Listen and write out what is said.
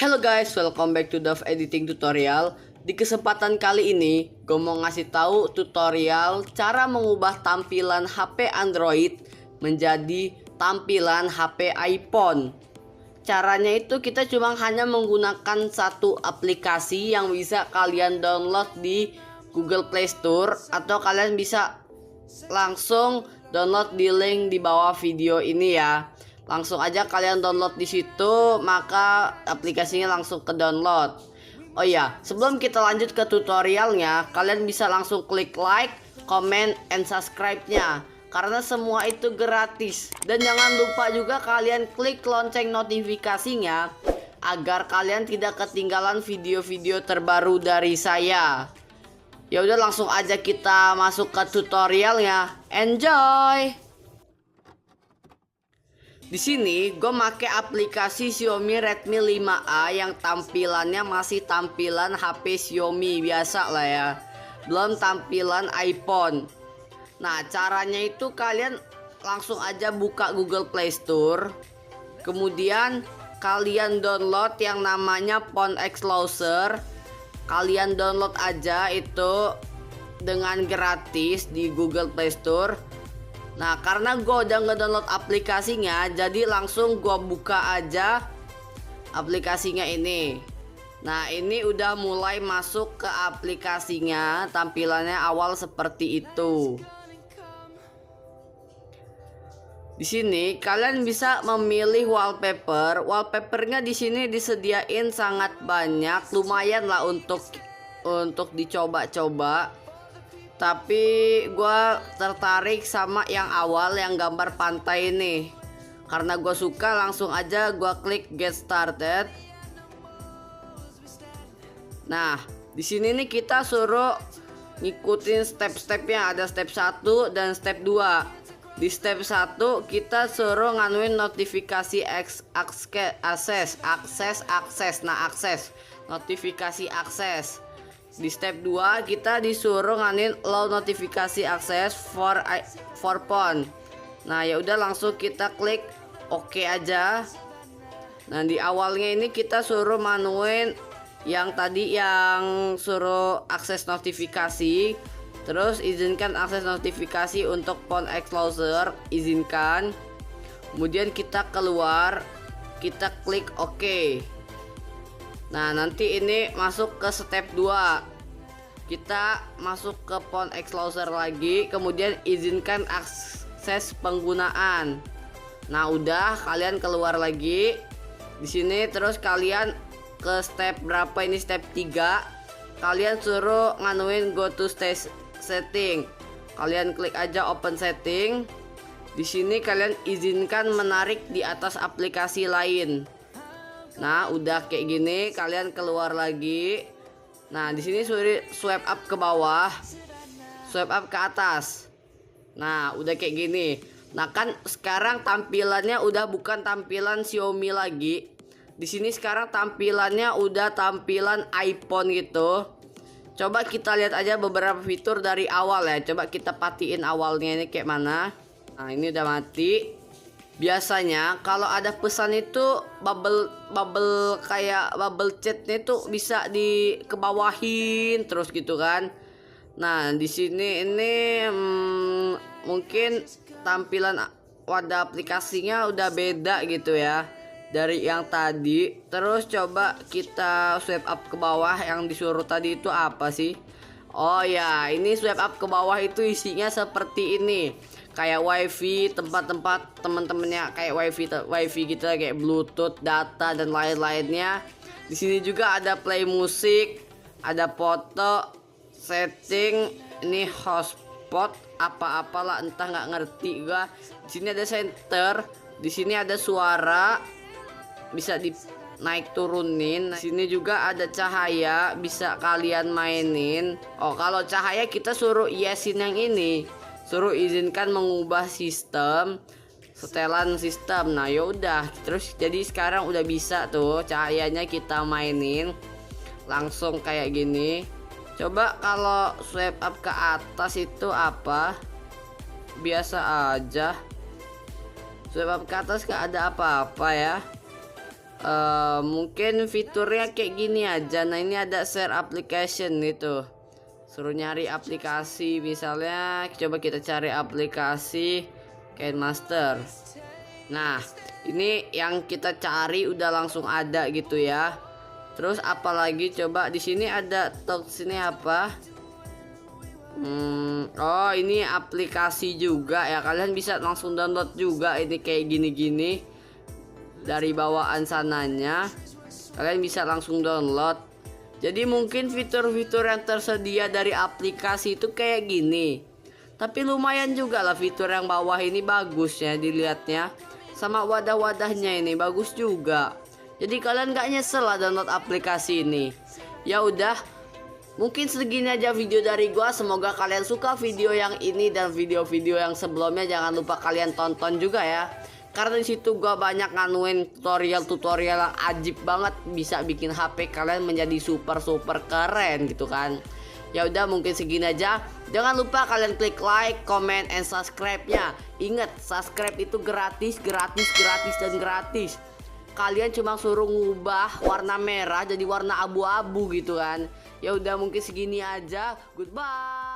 Hello guys, welcome back to Dove Editing Tutorial. Di kesempatan kali ini, gue mau ngasih tahu tutorial cara mengubah tampilan HP Android menjadi tampilan HP iPhone. Caranya itu kita cuma hanya menggunakan satu aplikasi yang bisa kalian download di Google Play Store, atau kalian bisa langsung download di link di bawah video ini ya. Langsung aja kalian download di situ, maka aplikasinya langsung ke download. Oh iya, sebelum kita lanjut ke tutorialnya, kalian bisa langsung klik like, comment, and subscribe-nya, karena semua itu gratis. Dan jangan lupa juga kalian klik lonceng notifikasinya agar kalian tidak ketinggalan video-video terbaru dari saya. Ya udah, langsung aja kita masuk ke tutorialnya. Enjoy. Di sini gue make aplikasi Xiaomi Redmi 5A yang tampilannya masih tampilan HP Xiaomi biasa lah ya, belum tampilan iPhone. Nah, caranya itu kalian langsung aja buka Google Play Store, kemudian kalian download yang namanya Phone Explorer. Kalian download aja itu dengan gratis di Google Play Store. Nah, karena gue udah ngedownload aplikasinya, jadi langsung gue buka aja aplikasinya ini. Nah, ini udah mulai masuk ke aplikasinya, tampilannya awal seperti itu. Di sini kalian bisa memilih wallpaper. Wallpapernya di sini disediain sangat banyak, lumayan lah untuk dicoba-coba. Tapi gue tertarik sama yang awal, yang gambar pantai ini. Karena gue suka, langsung aja gue klik get started. Nah, di sini nih kita suruh ngikutin step-stepnya. Ada step 1 dan step 2. Di step 1 kita suruh nganuin notifikasi akses. Nah, akses. Notifikasi akses. Di step 2 kita disuruh nganin allow notifikasi akses for phone. Nah, ya udah, langsung kita klik oke aja. Nah, di awalnya ini kita suruh manuin yang tadi, yang suruh akses notifikasi. Terus izinkan akses notifikasi untuk Phone Explorer, izinkan. Kemudian kita keluar, kita klik oke. Nah, nanti ini masuk ke step 2. Kita masuk ke Phone Explorer lagi, kemudian izinkan akses penggunaan. Nah, udah, kalian keluar lagi. Di sini terus kalian ke step berapa ini? Step 3. Kalian suruh nganuin go to setting. Kalian klik aja open setting. Di sini kalian izinkan menarik di atas aplikasi lain. Nah, udah kayak gini, kalian keluar lagi. Nah, di sini swipe up ke bawah, swipe up ke atas. Nah, udah kayak gini. Nah, kan sekarang tampilannya udah bukan tampilan Xiaomi lagi. Di sini sekarang tampilannya udah tampilan iPhone gitu. Coba kita lihat aja beberapa fitur dari awal ya. Coba kita patiin awalnya ini kayak mana. Nah, ini udah mati. Biasanya kalau ada pesan itu bubble kayak bubble chatnya itu bisa dikebawahin terus gitu kan. Nah, di sini ini mungkin tampilan wadah aplikasinya udah beda gitu ya dari yang tadi. Terus coba kita swipe up ke bawah, yang disuruh tadi itu apa sih? Oh ya, ini swipe up ke bawah itu isinya seperti ini. Kayak wifi, tempat-tempat teman-temannya, kayak wifi gitu, kayak bluetooth, data, dan lain-lainnya. Di sini juga ada play musik, ada foto, setting, ini hotspot, apa-apalah, entah, nggak ngerti gua. Di sini ada center, di sini ada suara, bisa di naik turunin. Di sini juga ada cahaya, bisa kalian mainin. Oh, kalau cahaya kita suruh yesin yang ini. Suruh izinkan mengubah sistem, setelan sistem. Nah, yaudah, terus jadi sekarang udah bisa tuh cahayanya kita mainin langsung kayak gini. Coba kalau swipe up ke atas itu apa? Biasa aja. Swipe up ke atas gak ada apa-apa ya. Mungkin fiturnya kayak gini aja. Nah ini ada share application gitu, suruh nyari aplikasi. Misalnya coba kita cari aplikasi KineMaster. Nah ini yang kita cari udah langsung ada gitu ya. Terus apalagi coba di sini ada Talks, ini apa? Oh ini aplikasi juga ya, kalian bisa langsung download juga ini kayak gini-gini dari bawaan sananya, kalian bisa langsung download. Jadi mungkin fitur-fitur yang tersedia dari aplikasi itu kayak gini, tapi lumayan juga lah fitur yang bawah ini, bagus ya dilihatnya, sama wadah-wadahnya ini bagus juga. Jadi kalian gak nyesel lah download aplikasi ini. Ya udah, mungkin segini aja video dari gua. Semoga kalian suka video yang ini dan video-video yang sebelumnya. Jangan lupa kalian tonton juga ya, karena disitu gua banyak nganuin tutorial yang ajib banget, bisa bikin HP kalian menjadi super keren gitu kan. Ya udah, mungkin segini aja. Jangan lupa kalian klik like, comment, and subscribe-nya. Ingat, subscribe itu gratis dan gratis. Kalian cuma suruh ngubah warna merah jadi warna abu-abu gitu kan. Ya udah, mungkin segini aja. Goodbye.